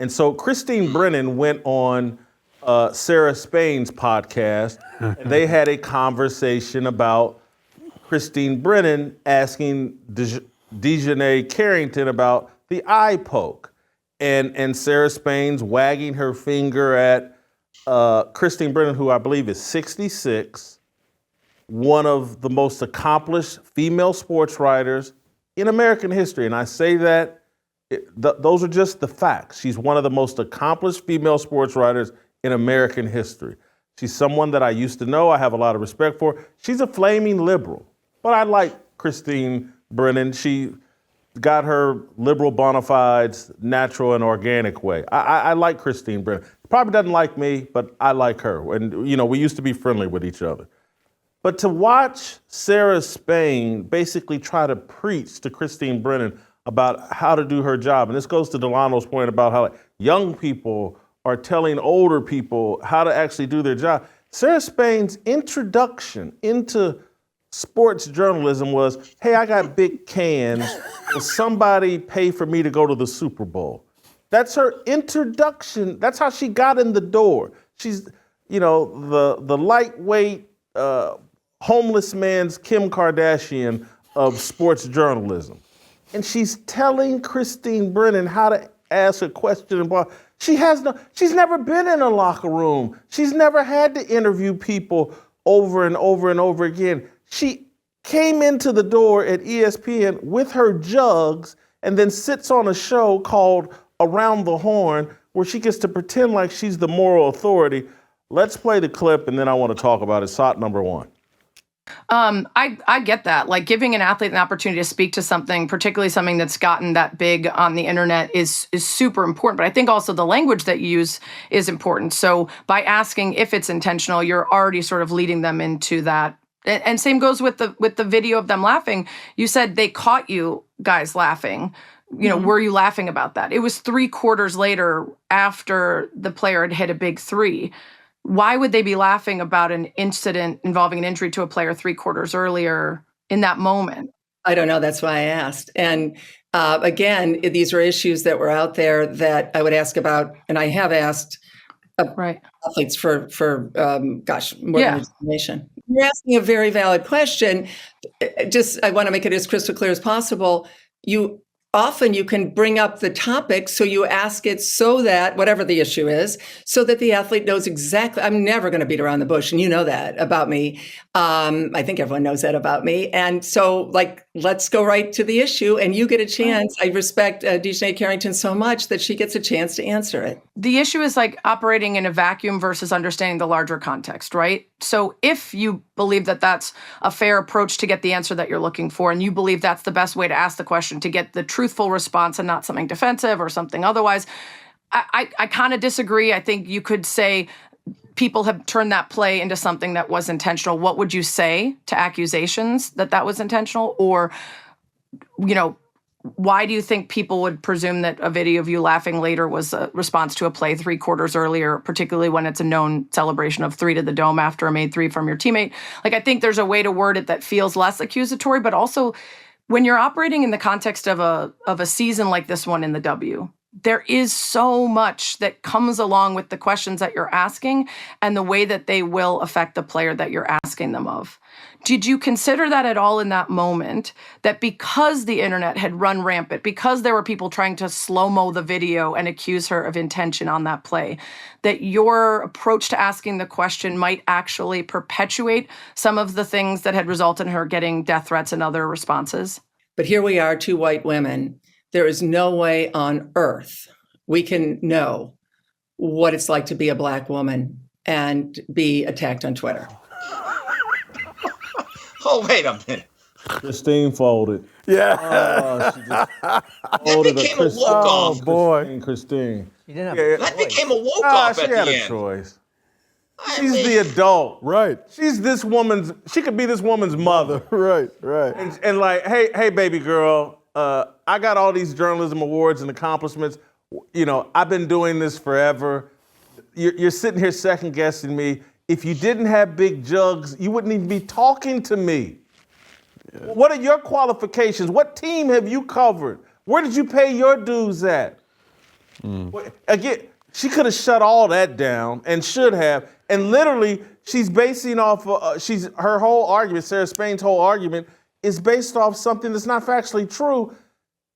And so Christine Brennan went on Sarah Spain's podcast, and they had a conversation about Christine Brennan asking Dejanay Carrington about the eye poke. And Sarah Spain's wagging her finger at Christine Brennan, who I believe is 66, one of the most accomplished female sports writers in American history. And I say that, those are just the facts. She's one of the most accomplished female sports writers in American history. She's someone that I used to know, I have a lot of respect for. She's a flaming liberal, but I like Christine Brennan. She got her liberal bona fides natural and organic way. I like Christine Brennan. Probably doesn't like me, but I like her. And, you know, we used to be friendly with each other. But to watch Sarah Spain basically try to preach to Christine Brennan about how to do her job, and this goes to Delano's point about how young people are telling older people how to actually do their job. Sarah Spain's introduction into sports journalism was, hey, I got big cans. Will somebody pay for me to go to the Super Bowl? That's her introduction. That's how she got in the door. She's, you know, the lightweight, homeless man's Kim Kardashian of sports journalism. And she's telling Christine Brennan how to ask a question. She's never been in a locker room. She's never had to interview people over and over and over again. She came into the door at ESPN with her jugs and then sits on a show called Around the Horn where she gets to pretend like she's the moral authority. Let's play the clip and then I want to talk about it. SOT number one. I get that. Like giving an athlete an opportunity to speak to something, particularly something that's gotten that big on the internet is super important. But I think also the language that you use is important. So by asking if it's intentional, you're already sort of leading them into that. And same goes with the video of them laughing. You said they caught you guys laughing. You know, were you laughing about that? It was 3 quarters later after the player had hit a big three. Why would they be laughing about an incident involving an injury to a player 3 quarters earlier in that moment? I don't know. That's why I asked. And again, these are issues that were out there that I would ask about, and I have asked athletes for more than information. You're asking a very valid question. I want to make it as crystal clear as possible. Often you can bring up the topic, so you ask it so that, whatever the issue is, so that the athlete knows exactly. I'm never going to beat around the bush, and you know that about me. I think everyone knows that about me. And so, let's go right to the issue, and you get a chance. I respect Dejanay Carrington so much that she gets a chance to answer it. The issue is operating in a vacuum versus understanding the larger context, right? So if you believe that that's a fair approach to get the answer that you're looking for, and you believe that's the best way to ask the question to get the truthful response and not something defensive or something otherwise, I kind of disagree. I think you could say people have turned that play into something that was intentional. What would you say to accusations that was intentional? Or, you know, why do you think people would presume that a video of you laughing later was a response to a play 3 quarters earlier, particularly when it's a known celebration of 3 to the dome after a made 3 from your teammate? I think there's a way to word it that feels less accusatory, but also when you're operating in the context of a season like this one in the W, there is so much that comes along with the questions that you're asking and the way that they will affect the player that you're asking them of. Did you consider that at all in that moment, that because the internet had run rampant, because there were people trying to slow-mo the video and accuse her of intention on that play, that your approach to asking the question might actually perpetuate some of the things that had resulted in her getting death threats and other responses? But here we are, 2 white women. There is no way on earth we can know what it's like to be a Black woman and be attacked on Twitter. Oh, wait a minute. Christine folded. Yeah. She just That became a walk-off. Oh, boy. Christine. She didn't have That became a walk-off at she had the a end. choice. She's the adult. Right. She could be this woman's mother. Right. And hey, baby girl, I got all these journalism awards and accomplishments. You know, I've been doing this forever. You're sitting here second guessing me. If you didn't have big jugs, you wouldn't even be talking to me. Yeah. What are your qualifications? What team have you covered? Where did you pay your dues at? Again, she could have shut all that down and should have. And literally, she's basing off. Her whole argument, Sarah Spain's whole argument, is based off something that's not factually true.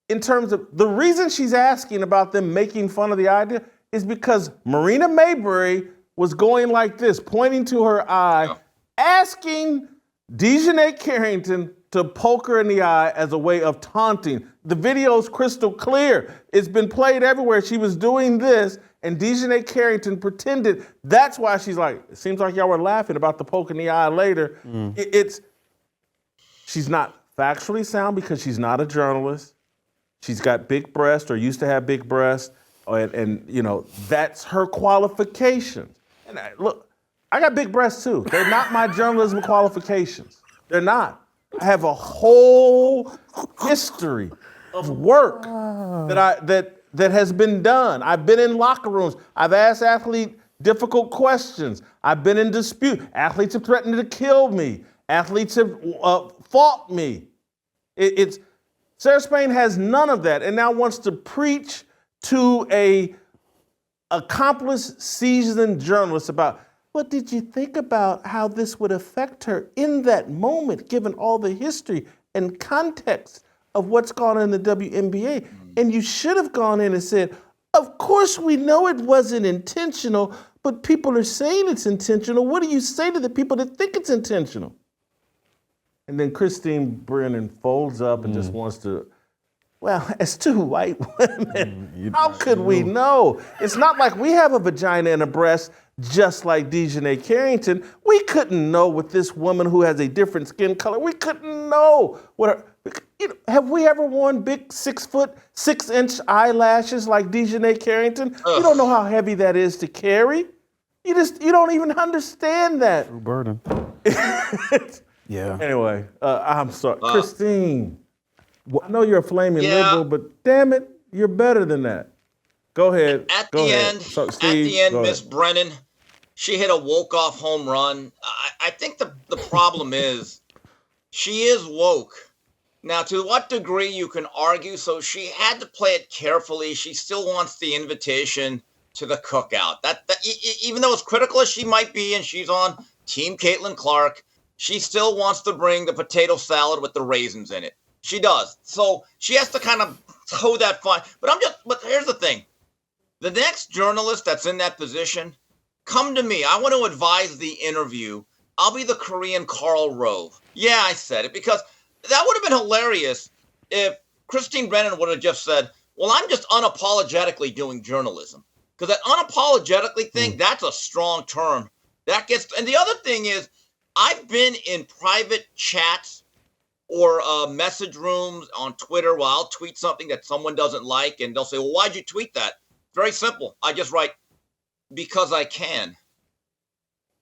In terms of the reason she's asking about them making fun of the idea is because Marina Mayberry was going like this, pointing to her eye, asking Dejanay Carrington to poke her in the eye as a way of taunting. The video's crystal clear. It's been played everywhere. She was doing this, and Dejanay Carrington pretended. That's why she's like, it seems like y'all were laughing about the poke in the eye later. She's not factually sound because she's not a journalist. She's got big breasts or used to have big breasts, and you know, that's her qualifications. And look, I got big breasts too. They're not my journalism qualifications. They're not. I have a whole history of work that has been done. I've been in locker rooms. I've asked athletes difficult questions. I've been in dispute. Athletes have threatened to kill me. Athletes have fought me. Sarah Spain has none of that and now wants to preach to a accomplished, seasoned journalist about, what did you think about how this would affect her in that moment, given all the history and context of what's gone on in the WNBA? And you should have gone in and said, of course we know it wasn't intentional, but people are saying it's intentional. What do you say to the people that think it's intentional? And then Christine Brennan folds up and just wants to, well, as two white women, how could we know? It's not like we have a vagina and a breast just like Dejanay Carrington. We couldn't know with this woman who has a different skin color. We couldn't know what her, have we ever worn big 6', 6-inch eyelashes like Dejanay Carrington? You don't know how heavy that is to carry. You don't even understand that. True burden. Yeah. Anyway, I'm sorry. Christine, I know you're a flaming liberal, but damn it, you're better than that. Go ahead. At the end, Miss Brennan, she hit a woke-off home run. I think the problem is she is woke. Now, to what degree you can argue, so she had to play it carefully. She still wants the invitation to the cookout. That even though as critical as she might be, and she's on Team Caitlin Clark, she still wants to bring the potato salad with the raisins in it. She does. So she has to kind of toe that fine. But here's the thing. The next journalist that's in that position, come to me. I want to advise the interview. I'll be the Korean Karl Rove. Yeah, I said it because that would have been hilarious if Christine Brennan would have just said, well, I'm just unapologetically doing journalism. Because that unapologetically thing, that's a strong term. And the other thing is, I've been in private chats or message rooms on Twitter where I'll tweet something that someone doesn't like, and they'll say, well, why'd you tweet that? Very simple. I just write, because I can.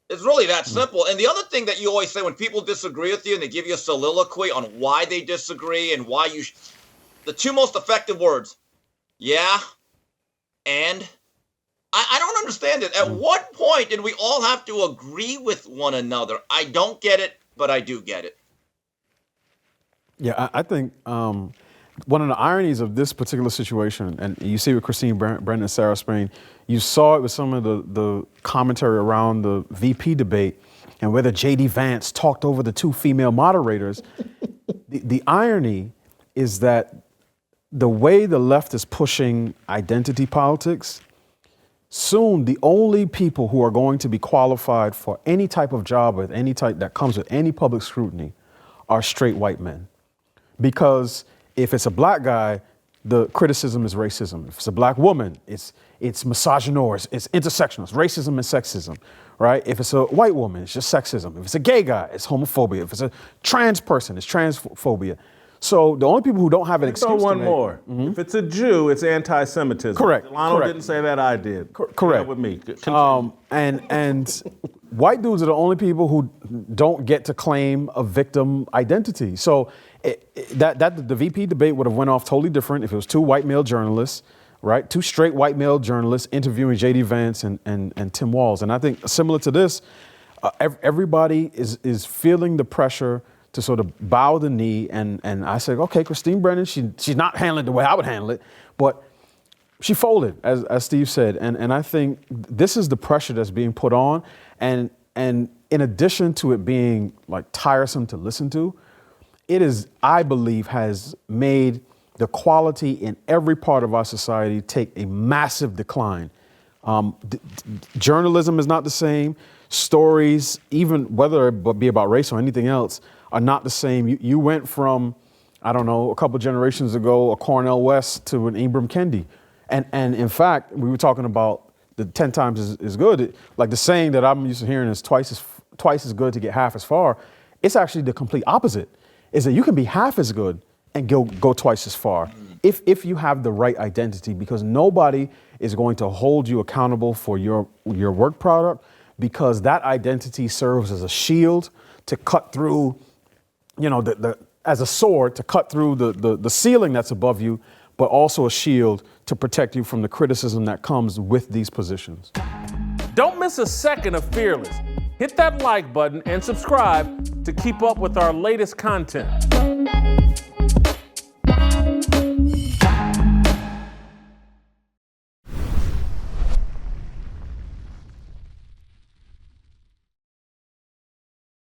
It's really that simple. And the other thing that you always say when people disagree with you and they give you a soliloquy on why they disagree and why the two most effective words, yeah, and I don't understand it. At what point did we all have to agree with one another? I don't get it, but I do get it. Yeah, I think one of the ironies of this particular situation, and you see with Christine Brennan and Sarah Spain, you saw it with some of the commentary around the VP debate and whether J.D. Vance talked over the two female moderators. The irony is that the way the left is pushing identity politics, soon the only people who are going to be qualified for any type of job with any type that comes with any public scrutiny are straight white men. Because if it's a black guy, the criticism is racism. If it's a black woman, it's misogynoir, it's intersectional, it's racism and sexism, right? If it's a white woman, it's just sexism. If it's a gay guy, it's homophobia. If it's a trans person, it's transphobia. So the only people who don't have an excuse throw one to more. If it's a Jew, it's anti-Semitism. Correct. Delano didn't say that, I did. Correct. With me. And white dudes are the only people who don't get to claim a victim identity. So the VP debate would have went off totally different if it was two white male journalists, right? Two straight white male journalists interviewing J.D. Vance and Tim Walz. And I think similar to this, everybody is feeling the pressure to sort of bow the knee. And I said, okay, Christine Brennan, she's not handling it the way I would handle it, but she folded, as Steve said, and I think this is the pressure that's being put on, and in addition to it being like tiresome to listen to, it is, I believe, has made the quality in every part of our society take a massive decline. Journalism is not the same. Stories, even whether it be about race or anything else, are not the same. You went from, I don't know, a couple generations ago, a Cornel West to an Ibram Kendi. And in fact, we were talking about the 10 times is good. Like the saying that I'm used to hearing is twice as good to get half as far. It's actually the complete opposite, is that you can be half as good and go twice as far if you have the right identity, because nobody is going to hold you accountable for your work product, because that identity serves as a shield to cut through, as a sword to cut through the ceiling that's above you, but also a shield to protect you from the criticism that comes with these positions. Don't miss a second of Fearless. Hit that like button and subscribe to keep up with our latest content.